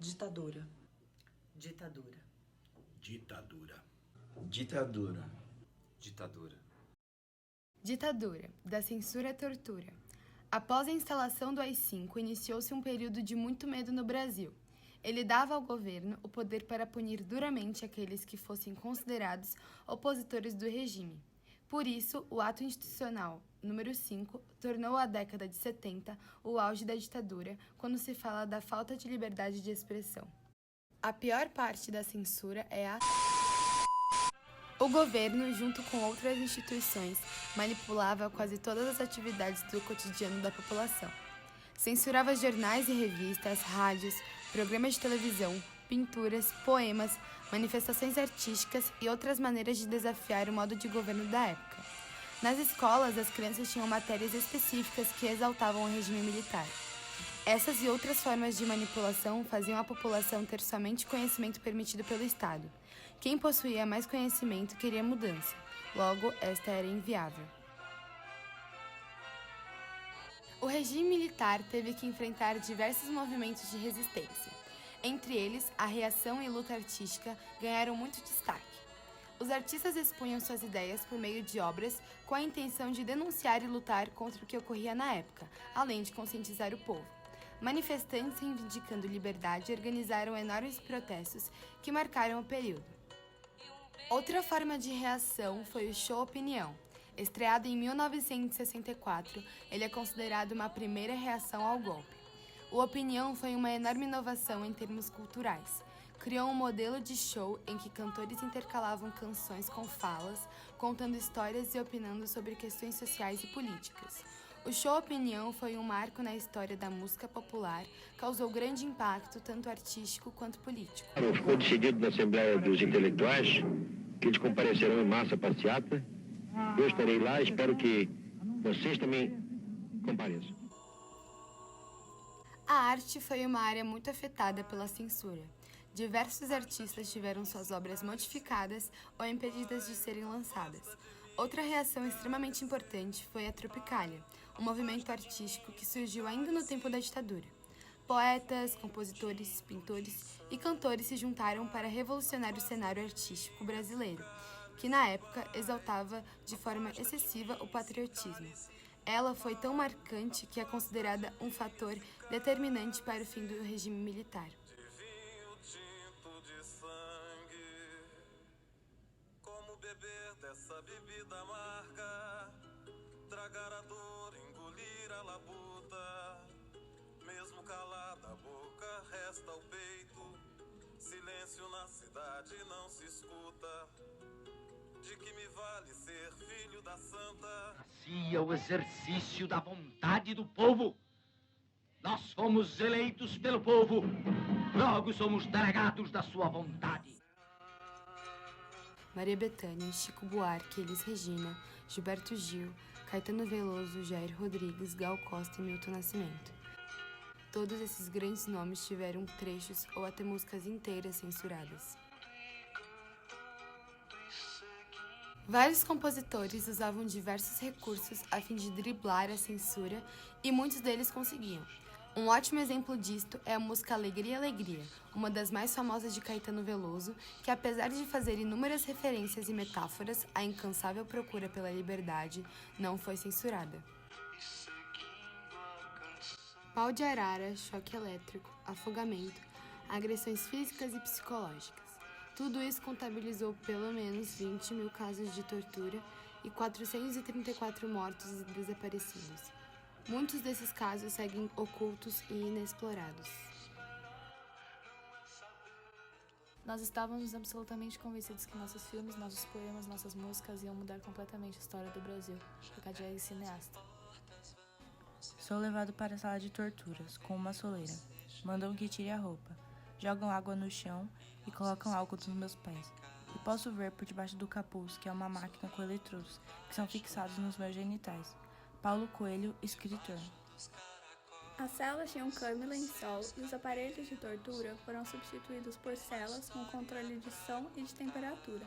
Ditadura. Ditadura. Ditadura. Ditadura. Ditadura. Ditadura, da censura à tortura. Após a instalação do AI-5, iniciou-se um período de muito medo no Brasil. Ele dava ao governo o poder para punir duramente aqueles que fossem considerados opositores do regime. Por isso, o Ato Institucional número 5 tornou a década de 70 o auge da ditadura quando se fala da falta de liberdade de expressão. A pior parte da censura é a... O governo, junto com outras instituições, manipulava quase todas as atividades do cotidiano da população. Censurava jornais e revistas, rádios, programas de televisão, pinturas, poemas, manifestações artísticas e outras maneiras de desafiar o modo de governo da época. Nas escolas, as crianças tinham matérias específicas que exaltavam o regime militar. Essas e outras formas de manipulação faziam a população ter somente conhecimento permitido pelo Estado. Quem possuía mais conhecimento queria mudança. Logo, esta era inviável. O regime militar teve que enfrentar diversos movimentos de resistência. Entre eles, a reação e luta artística ganharam muito destaque. Os artistas expunham suas ideias por meio de obras com a intenção de denunciar e lutar contra o que ocorria na época, além de conscientizar o povo. Manifestantes reivindicando liberdade organizaram enormes protestos que marcaram o período. Outra forma de reação foi o Show Opinião. Estreado em 1964, ele é considerado uma primeira reação ao golpe. O Opinião foi uma enorme inovação em termos culturais. Criou um modelo de show em que cantores intercalavam canções com falas, contando histórias e opinando sobre questões sociais e políticas. O Show Opinião foi um marco na história da música popular, causou grande impacto, tanto artístico quanto político. Ficou decidido na Assembleia dos Intelectuais que eles comparecerão em massa à passeata. Eu estarei lá, espero que vocês também compareçam. A arte foi uma área muito afetada pela censura. Diversos artistas tiveram suas obras modificadas ou impedidas de serem lançadas. Outra reação extremamente importante foi a Tropicália, um movimento artístico que surgiu ainda no tempo da ditadura. Poetas, compositores, pintores e cantores se juntaram para revolucionar o cenário artístico brasileiro, que na época exaltava de forma excessiva o patriotismo. Ela foi tão marcante que é considerada um fator determinante para o fim do regime militar. Beber dessa bebida amarga, tragar a dor, engolir a labuta, mesmo calada a boca resta o peito, silêncio na cidade não se escuta, de que me vale ser filho da santa? Assim é o exercício da vontade do povo. Nós fomos eleitos pelo povo, logo somos delegados da sua vontade. Maria Bethânia, Chico Buarque, Elis Regina, Gilberto Gil, Caetano Veloso, Jair Rodrigues, Gal Costa e Milton Nascimento. Todos esses grandes nomes tiveram trechos ou até músicas inteiras censuradas. Vários compositores usavam diversos recursos a fim de driblar a censura e muitos deles conseguiam. Um ótimo exemplo disto é a música Alegria, Alegria, uma das mais famosas de Caetano Veloso, que apesar de fazer inúmeras referências e metáforas à incansável procura pela liberdade, não foi censurada. Pau de arara, choque elétrico, afogamento, agressões físicas e psicológicas. Tudo isso contabilizou pelo menos 20 mil casos de tortura e 434 mortos e desaparecidos. Muitos desses casos seguem ocultos e inexplorados. Nós estávamos absolutamente convencidos que nossos filmes, nossos poemas, nossas músicas iam mudar completamente a história do Brasil, por causa de cineasta. Sou levado para a sala de torturas, com uma soleira. Mandam que tire a roupa. Jogam água no chão e colocam álcool nos meus pés. E posso ver por debaixo do capuz que é uma máquina com eletrodos, que são fixados nos meus genitais. Paulo Coelho, escritor. As celas tinham cama e lençol e os aparelhos de tortura foram substituídos por celas com controle de som e de temperatura,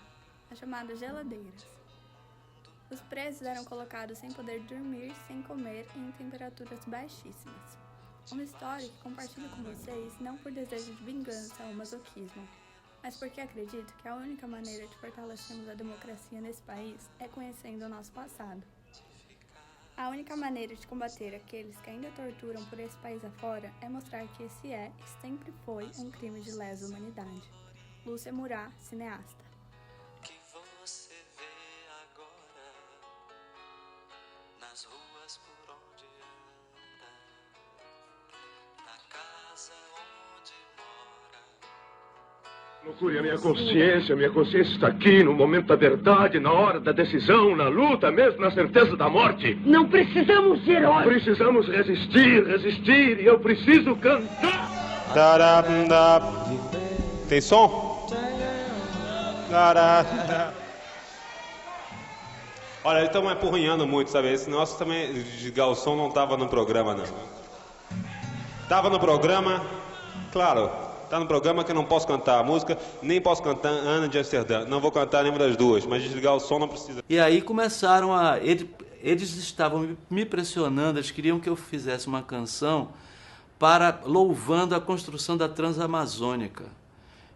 as chamadas geladeiras. Os presos eram colocados sem poder dormir, sem comer e em temperaturas baixíssimas. Uma história que compartilho com vocês não por desejo de vingança ou masoquismo, mas porque acredito que a única maneira de fortalecermos a democracia nesse país é conhecendo o nosso passado. A única maneira de combater aqueles que ainda torturam por esse país afora é mostrar que esse é e sempre foi um crime de lesa humanidade. Lúcia Murat, cineasta. Que você vê agora nas ruas por onde anda, na casa onde mora. Procure a minha consciência está aqui no momento da verdade, na hora da decisão, na luta, mesmo na certeza da morte. Não precisamos de heróis. Precisamos resistir, e eu preciso cantar. Tem som? Olha, eles estão empurrinhando muito, sabe? Esse nosso também, desligar o som, não estava no programa, não. Estava no programa, claro, está no programa que eu não posso cantar a música, nem posso cantar Ana de Amsterdã. Não vou cantar nenhuma das duas, mas desligar o som não precisa. E aí começaram a... Eles estavam me pressionando, eles queriam que eu fizesse uma canção louvando a construção da Transamazônica,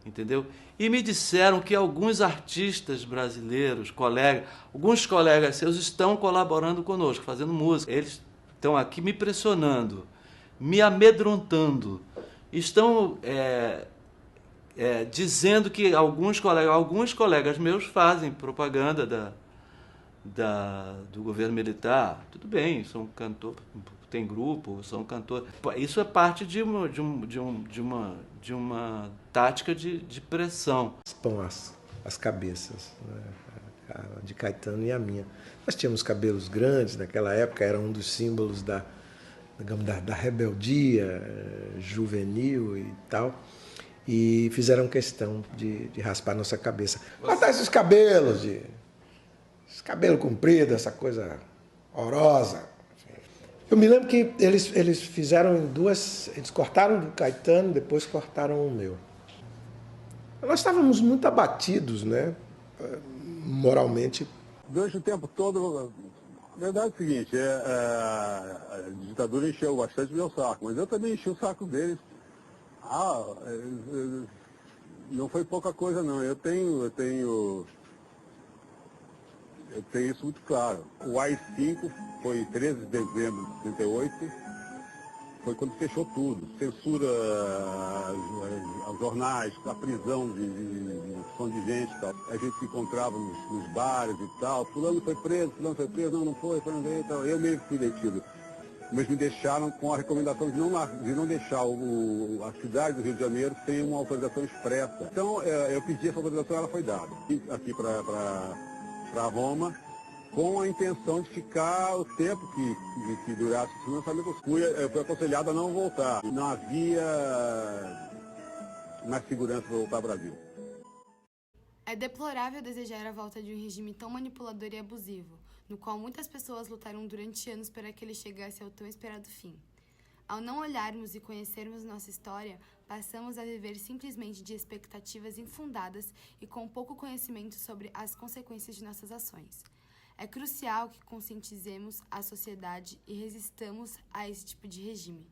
entendeu? E me disseram que alguns artistas brasileiros, alguns colegas seus estão colaborando conosco, fazendo música. Eles estão aqui me pressionando, me amedrontando. Estão dizendo que alguns colegas meus fazem propaganda do governo militar. Tudo bem, sou um cantor, tem grupo, sou um cantor. Isso é parte de uma tática de pressão. Expõe as cabeças, né? A de Caetano e a minha. Nós tínhamos cabelos grandes, naquela época era um dos símbolos da rebeldia juvenil e tal, e fizeram questão de raspar nossa cabeça. Cortar esses cabelos, esse cabelo comprido, essa coisa horrorosa. Eu me lembro que eles fizeram eles cortaram do Caetano, depois cortaram o meu. Nós estávamos muito abatidos, né, moralmente. Durante o tempo todo, a verdade é o seguinte, a ditadura encheu bastante meu saco, mas eu também enchi o saco deles. Não foi pouca coisa não, eu tenho isso muito claro. O AI-5 foi 13 de dezembro de 68, foi quando fechou tudo. Censura aos jornais, a prisão de gente e tal. A gente se encontrava nos bares e tal. Fulano foi preso, não foi, fulano veio e tal. Eu mesmo fui detido. Mas me deixaram com a recomendação de não deixar a cidade do Rio de Janeiro sem uma autorização expressa. Então eu pedi essa autorização, ela foi dada. Aqui para Roma, com a intenção de ficar o tempo que durasse o lançamento. Eu fui aconselhado a não voltar. Não havia mais segurança para voltar ao Brasil. É deplorável desejar a volta de um regime tão manipulador e abusivo, no qual muitas pessoas lutaram durante anos para que ele chegasse ao tão esperado fim. Ao não olharmos e conhecermos nossa história, passamos a viver simplesmente de expectativas infundadas e com pouco conhecimento sobre as consequências de nossas ações. É crucial que conscientizemos a sociedade e resistamos a esse tipo de regime.